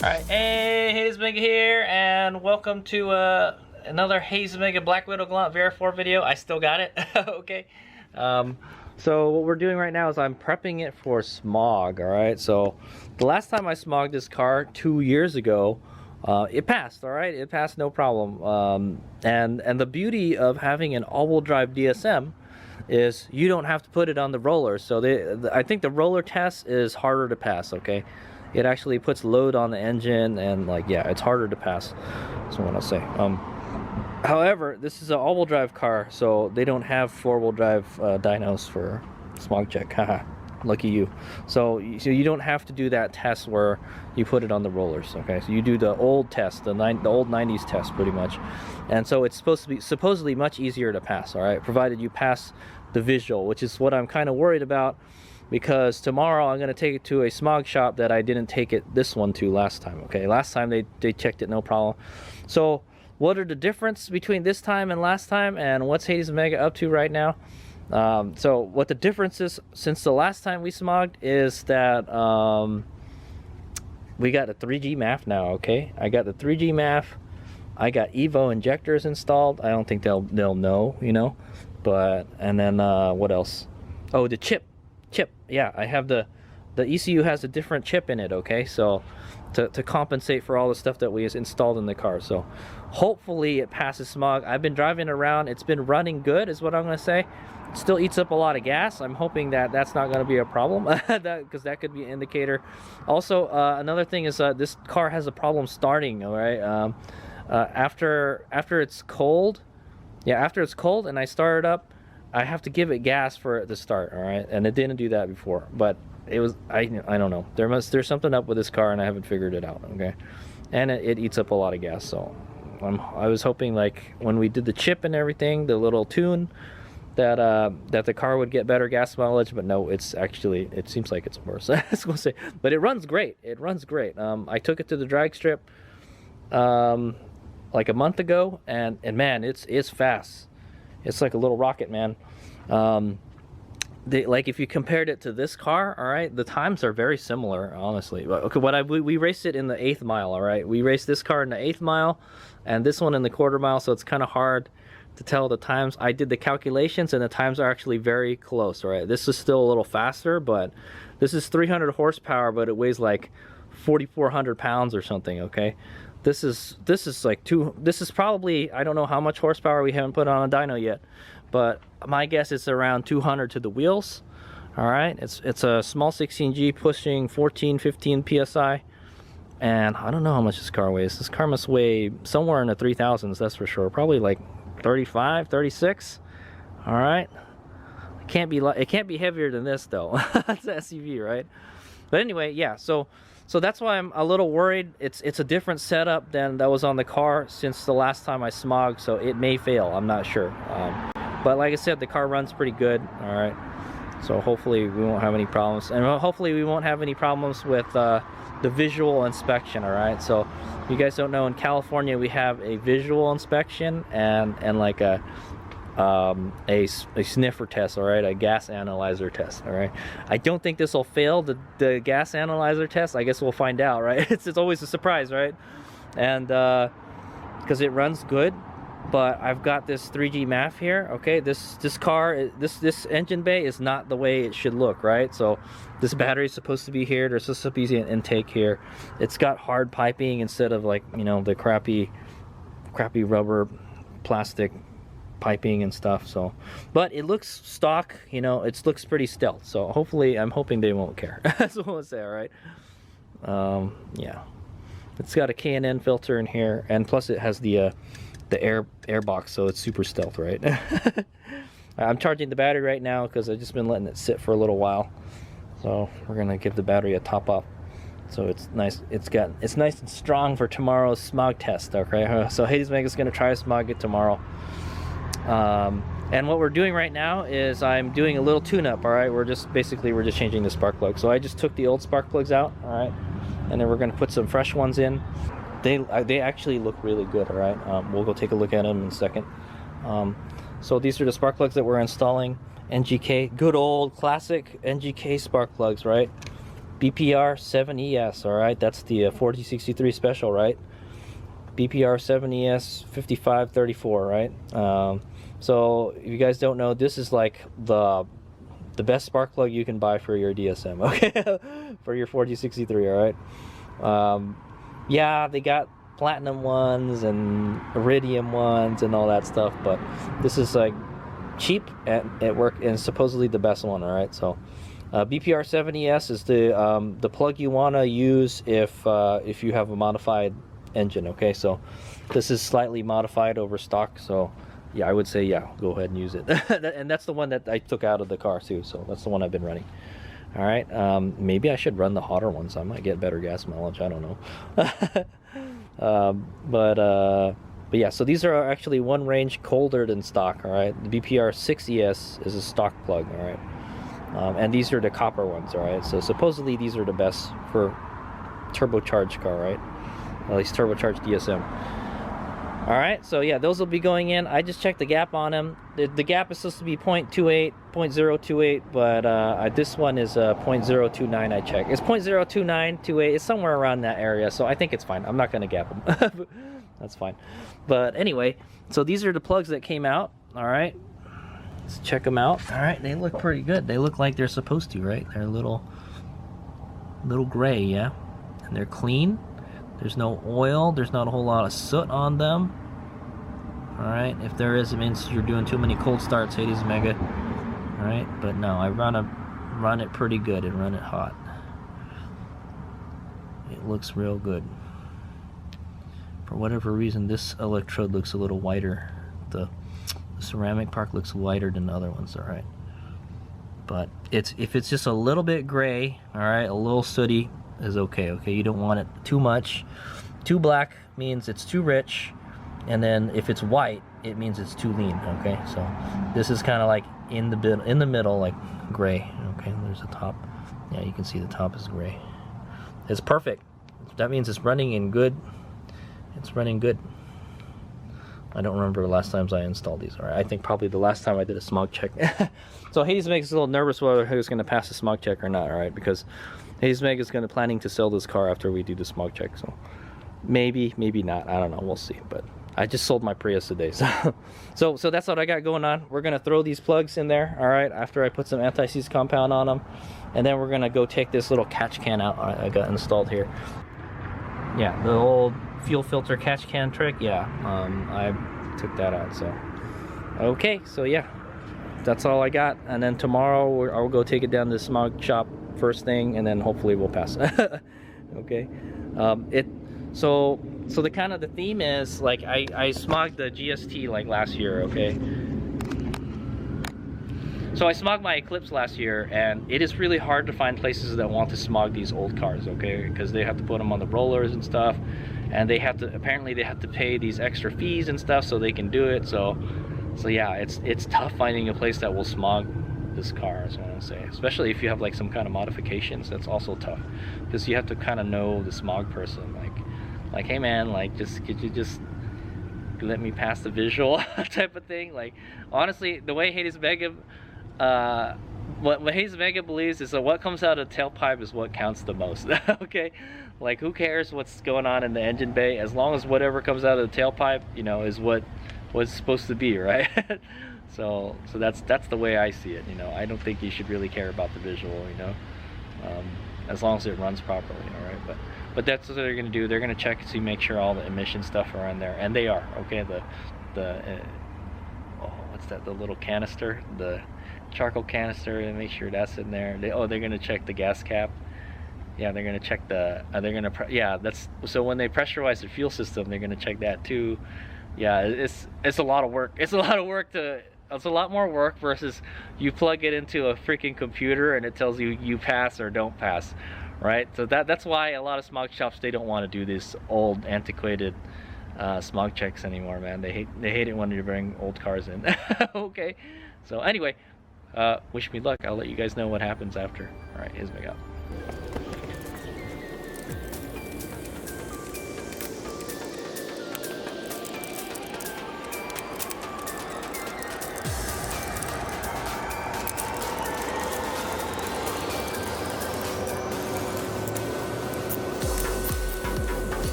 Alright, hey, Haze Mega here, and welcome to another Haze Mega Black Widow Galant VR4 video. I still got it, okay. So what we're doing right now is I'm prepping it for Smog, alright? So the last time I smogged this car 2 years ago, it passed, alright? It passed no problem. And the beauty of having an all-wheel drive DSM is you don't have to put it on the roller. So I think the roller test is harder to pass, okay? It actually puts load on the engine, and like, yeah, it's harder to pass. That's what I'll say. However, this is an all-wheel drive car, so they don't have four-wheel drive dynos for smog check. Haha, lucky you. So you don't have to do that test where you put it on the rollers. Okay, so you do the old test, the old 90s test, pretty much. And so it's supposed to be supposedly much easier to pass. All right, provided you pass the visual, which is what I'm kind of worried about. Because tomorrow I'm going to take it to a smog shop that I didn't take this one to last time. Okay, last time they checked it, no problem. So what are the difference between this time and last time, and what's Haze Mega up to right now? So what the difference is since the last time we smogged is that we got a 3G MAF now. Okay, I got the 3G MAF. I got Evo injectors installed. I don't think they'll know, you know. But and then what else? Oh, the chip. Yeah, I have the ECU has a different chip in it. Okay, so to compensate for all the stuff that we installed in the car. So hopefully it passes smog. I've been driving around, it's been running good is what I'm gonna say. It still eats up a lot of gas. I'm hoping that that's not going to be a problem, because that could be an indicator. Also, another thing is this car has a problem starting. All right, after it's cold, after it's cold and I start it up, I have to give it gas for it to start. All right, and it didn't do that before, but it was I don't know, there's something up with this car and I haven't figured it out. Okay, and it eats up a lot of gas. So I was hoping, like, when we did the chip and everything, the little tune, that the car would get better gas mileage, but no, it seems like it's worse. I was gonna say, but it runs great. It runs great. I took it to the drag strip like a month ago, and man, it's fast. It's like a little rocket, man. Like, if you compared it to this car, all right, the times are very similar, honestly. Okay, we raced it in the 8th mile, all right. We raced this car in the 8th mile, and this one in the 1/4 mile, so it's kind of hard to tell the times. I did the calculations, and the times are actually very close, all right. This is still a little faster, but this is 300 horsepower, but it weighs like 4,400 pounds or something. Okay. This is probably, I don't know how much horsepower, we haven't put on a dyno yet, but my guess is around 200 to the wheels. All right, it's a small 16G pushing 15 psi, and I don't know how much this car weighs. This car must weigh somewhere in the 3,000s, that's for sure. Probably like 35, 36. All right, it can't be heavier than this though. It's an SUV, right? But anyway, yeah. So that's why I'm a little worried. It's a different setup than that was on the car since the last time I smogged, so it may fail. I'm not sure. But like I said, the car runs pretty good. All right. So hopefully we won't have any problems, and hopefully we won't have any problems with the visual inspection. All right. So you guys don't know, in California we have a visual inspection and like a sniffer test, all right, a gas analyzer test. All right, I don't think this will fail the gas analyzer test. I guess we'll find out, right? It's always a surprise, right? And because it runs good, but I've got this 3G MAF here. Okay, this car, this engine bay is not the way it should look, right? So this battery is supposed to be here. There's supposed to be an intake here. It's got hard piping instead of, like, you know, the crappy rubber plastic piping and stuff. So, but it looks stock, you know, it looks pretty stealth. So hopefully, I'm hoping they won't care. That's what I'll say. All right. Yeah, it's got a K&N filter in here, and plus it has the air box, so it's super stealth, right? I'm charging the battery right now because I've just been letting it sit for a little while. So we're gonna give the battery a top up, so it's nice. It's nice and strong for tomorrow's smog test. Okay, so Haze Mega is gonna try to smog it tomorrow. And what we're doing right now is I'm doing a little tune-up. All right, we're just changing the spark plug. So I just took the old spark plugs out, all right, and then we're going to put some fresh ones in. They actually look really good. All right, we'll go take a look at them in a second. So these are the spark plugs that we're installing. NGK, good old classic NGK spark plugs, right? BPR7ES, all right? That's the 4063 special, right? BPR7ES 5534, right? So if you guys don't know, this is like the best spark plug you can buy for your DSM, okay? For your 4063, all right? Yeah, they got platinum ones and iridium ones and all that stuff, but this is like cheap at work and supposedly the best one, all right? So BPR7ES is the plug you want to use if you have a modified engine, okay? So this is slightly modified over stock, so yeah, I would say, yeah, go ahead and use it. And that's the one that I took out of the car too, so that's the one I've been running. All right, maybe I should run the hotter ones. I might get better gas mileage, I don't know. But yeah, so these are actually one range colder than stock, all right? The BPR6ES is a stock plug, all right? And these are the copper ones, all right? So supposedly these are the best for turbocharged car, right? At least turbocharged DSM. All right, so yeah, those will be going in. I just checked the gap on them. The gap is supposed to be 0.28, 0.028, but this one is 0.029. I checked. It's 0.02928. It's somewhere around that area, so I think it's fine. I'm not going to gap them. That's fine. But anyway, so these are the plugs that came out. All right, let's check them out. All right, they look pretty good. They look like they're supposed to, right? They're a little gray, yeah, and they're clean. There's no oil. There's not a whole lot of soot on them. All right, if there is, it means you're doing too many cold starts, Hades Mega. All right, but no, I run it pretty good and run it hot. It looks real good. For whatever reason, this electrode looks a little whiter. The ceramic part looks whiter than the other ones. All right, but if it's just a little bit gray, all right, a little sooty, is okay. Okay, you don't want it too much. Too black means it's too rich, and then if it's white, it means it's too lean. Okay, so this is kind of like in the middle, like gray. Okay, there's the top. Yeah, you can see the top is gray. It's perfect. That means it's running in good. It's running good. I don't remember the last times I installed these. All right, I think probably the last time I did a smog check. So Hades makes us a little nervous whether he's going to pass the smog check or not. All right, because Hades Meg is planning to sell this car after we do the smog check, so maybe not. I don't know. We'll see. But I just sold my Prius today, so that's what I got going on. We're gonna throw these plugs in there, all right, after I put some anti-seize compound on them, and then we're gonna go take this little catch can out I got installed here. Yeah, the old fuel filter catch can trick. Yeah, I took that out. So okay, so yeah, that's all I got. And then tomorrow I'll go take it down to the smog shop first thing, and then hopefully we'll pass. Okay, so the kind of the theme is like I smogged the GST like last year. Okay, so I smogged my Eclipse last year, and it is really hard to find places that want to smog these old cars, okay, because they have to put them on the rollers and stuff, and they have to, apparently they have to pay these extra fees and stuff so they can do it. So yeah, it's tough finding a place that will smog this car, is what I'm saying. Especially if you have like some kind of modifications, that's also tough, because you have to kind of know the smog person, like hey man, like could you just let me pass the visual type of thing. Like honestly, the way Hades Mega what Hades Mega believes is that what comes out of the tailpipe is what counts the most. Okay, like who cares what's going on in the engine bay, as long as whatever comes out of the tailpipe, you know, is what's supposed to be, right? So that's the way I see it. You know, I don't think you should really care about the visual, you know, as long as it runs properly, all right? But that's what they're gonna do. They're gonna check to make sure all the emission stuff are in there, and they are. Okay, what's that? The little canister, the charcoal canister, and make sure that's in there. They're gonna check the gas cap. Yeah, they're gonna check the. That's so when they pressurize the fuel system, they're gonna check that too. Yeah, it's a lot of work. It's a lot of work to. It's a lot more work versus you plug it into a freaking computer and it tells you you pass or don't pass, right? So that's why a lot of smog shops, they don't want to do these old antiquated smog checks anymore, man. They hate it when you bring old cars in. Okay, so anyway, wish me luck. I'll let you guys know what happens after. All right, here's my go.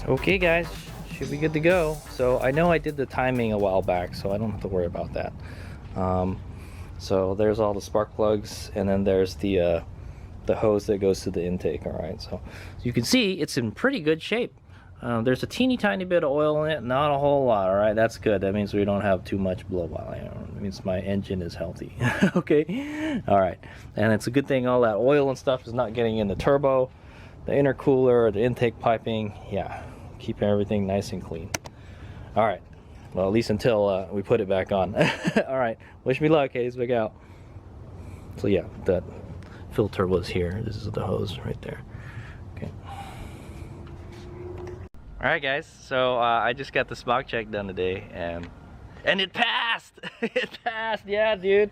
Okay guys, should be good to go. So I know I did the timing a while back, so I don't have to worry about that. So there's all the spark plugs, and then there's the hose that goes to the intake. All right, so you can see it's in pretty good shape. There's a teeny tiny bit of oil in it, not a whole lot. All right, that's good. That means we don't have too much blow while it means my engine is healthy. Okay, all right, and it's a good thing all that oil and stuff is not getting in the turbo, the intercooler, the intake piping. Yeah, keep everything nice and clean. All right, well, at least until we put it back on. All right, wish me luck, Hayes. Look out. So yeah, that filter was here. This is the hose right there. Okay. All right, guys. So I just got the smog check done today, and it passed. It passed. Yeah, dude.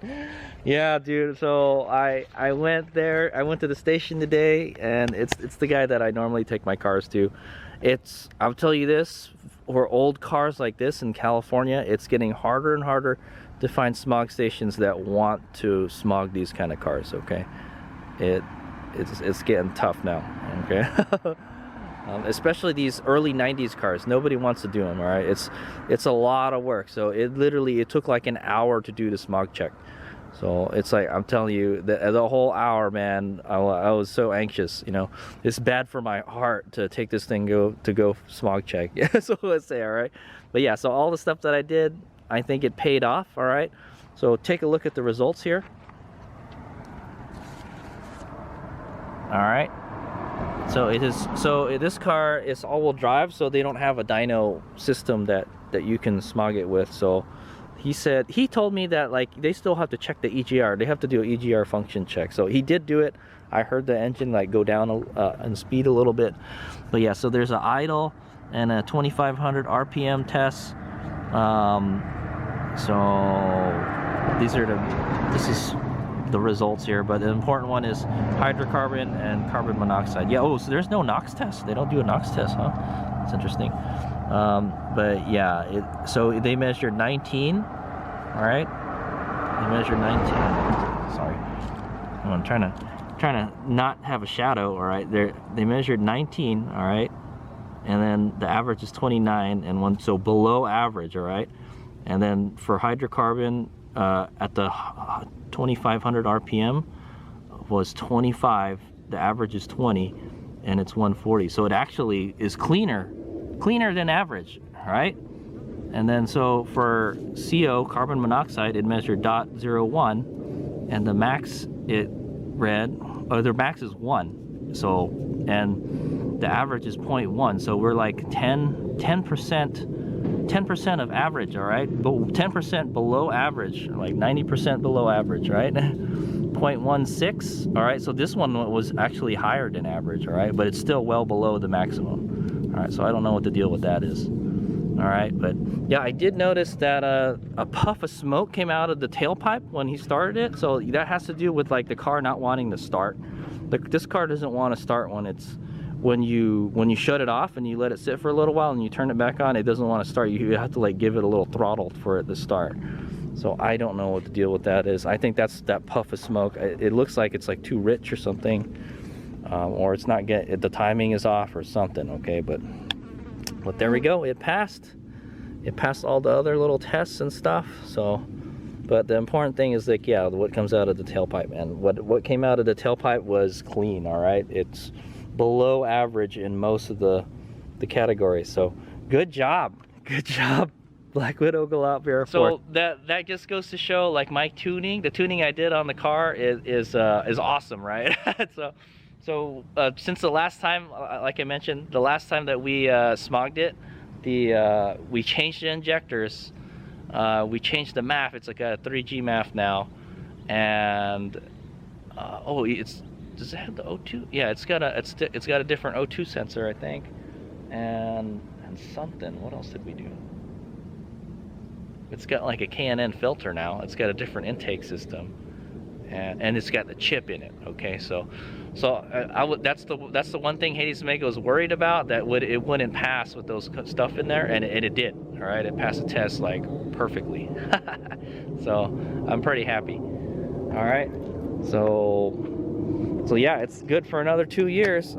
Yeah, dude. So I went there. I went to the station today, and it's the guy that I normally take my cars to. I'll tell you this, for old cars like this in California, it's getting harder and harder to find smog stations that want to smog these kind of cars. Okay. It's getting tough now, okay? Especially these early 90s cars. Nobody wants to do them, all right? It's a lot of work. So it took like an hour to do the smog check. So it's like, I'm telling you, the whole hour, man, I was so anxious, you know. It's bad for my heart to take this thing to go smog check. Yeah, so let's say, all right? But yeah, so all the stuff that I did, I think it paid off, all right? So take a look at the results here. All right, so this car is all-wheel drive, so they don't have a dyno system that you can smog it with. So he told me that like they still have to check the EGR. They have to do an EGR function check. So he did do it. I heard the engine like go down in speed a little bit. But yeah, so there's an idle and a 2500 RPM test. So this is the results here, but the important one is hydrocarbon and carbon monoxide. Yeah, oh, so there's no NOx test. They don't do a NOx test, huh? That's interesting. But yeah, so they measured 19, all right? They measured 19. Sorry, I'm trying to not have a shadow, all right? They measured 19, all right? And then the average is 29 and one, so below average, all right? And then for hydrocarbon, at the 2500 RPM was 25, the average is 20, and it's 140. So it actually is cleaner than average, right? And then so for CO, carbon monoxide, it measured .01, and the max it read, or their max is 1. So, and the average is 0.1. So we're like 10% of average, all right? But 10% below average, like 90% below average, right? 0.16, all right? So this one was actually higher than average, all right? But it's still well below the maximum, all right? So I don't know what the deal with that is, all right? But yeah, I did notice that a puff of smoke came out of the tailpipe when he started it. So that has to do with like the car not wanting to start. This car doesn't want to start when you shut it off and you let it sit for a little while and you turn it back on. It doesn't want to start. You have to like give it a little throttle for it to start. So I don't know what the deal with that is. I think that's that puff of smoke. It looks like it's like too rich or something, or it's not the timing is off or something. Okay, but there we go. It passed all the other little tests and stuff. So, but the important thing is like, yeah, what comes out of the tailpipe, and what came out of the tailpipe was clean. All right, it's below average in most of the categories. So good job, Black Widow Galant VR4. So that just goes to show like my tuning, the tuning I did on the car is awesome, right? so since the last time, like I mentioned, the last time that we smogged it, we changed the injectors, we changed the MAF. It's like a 3G MAF now, and does it have the O2? Yeah, it's got a different O2 sensor, I think, and something. What else did we do? It's got like a K&N filter now. It's got a different intake system, and it's got the chip in it. Okay, so that's the one thing Hades Omega was worried about, that it wouldn't pass with those stuff in there, and it did. All right, it passed the test like perfectly. So I'm pretty happy. All right, so yeah, it's good for another 2 years.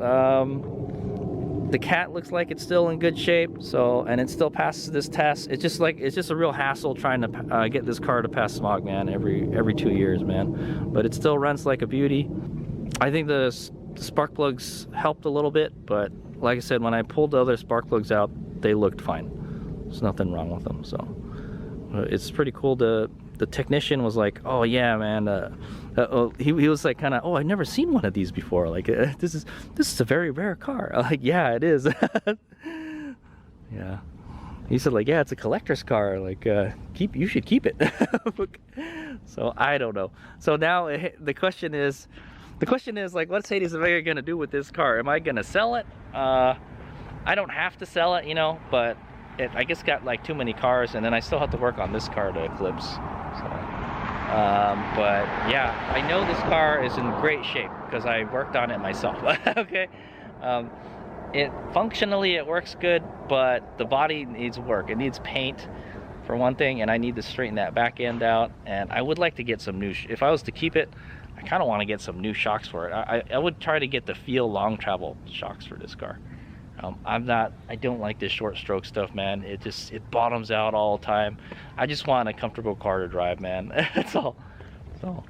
the cat looks like it's still in good shape, so, and it still passes this test. It's just a real hassle trying to get this car to pass smog, man, every 2 years, man. But it still runs like a beauty. I think the spark plugs helped a little bit, but like I said, when I pulled the other spark plugs out, they looked fine. There's nothing wrong with them, so it's pretty cool. The technician was like, oh yeah, man, he was like kind of, oh, I've never seen one of these before, like this is a very rare car. I'm like, yeah, it is. Yeah, he said, like, yeah, it's a collector's car, like you should keep it. So I don't know. So now the question is like, what Sadie's Surveyor gonna do with this car? Am I gonna sell it? I don't have to sell it, you know, but I guess got like too many cars, and then I still have to work on this car to eclipse. So, but yeah, I know this car is in great shape because I worked on it myself. Okay, functionally it works good, but the body needs work. It needs paint for one thing, and I need to straighten that back end out. And I would like to get some new. If I was to keep it, I kind of want to get some new shocks for it. I would try to get the Feel long travel shocks for this car. I don't like this short stroke stuff, man. It bottoms out all the time. I just want a comfortable car to drive, man. That's all. So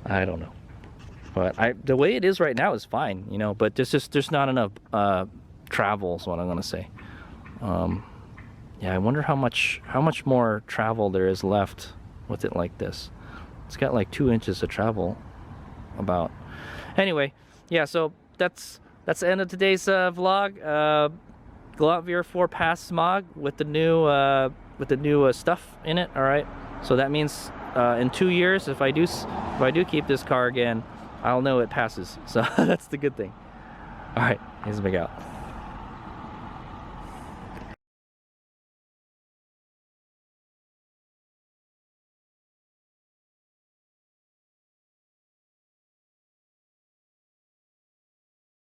I don't know, but the way it is right now is fine, you know, but there's not enough travel is what I'm gonna say. Yeah, I wonder how much more travel there is left with it like this. It's got like 2 inches of travel about. Anyway, yeah, so that's the end of today's vlog. Galant VR4 passed smog with the new stuff in it. All right, so that means in 2 years, if I do keep this car again, I'll know it passes. So that's the good thing. All right, here's the big out.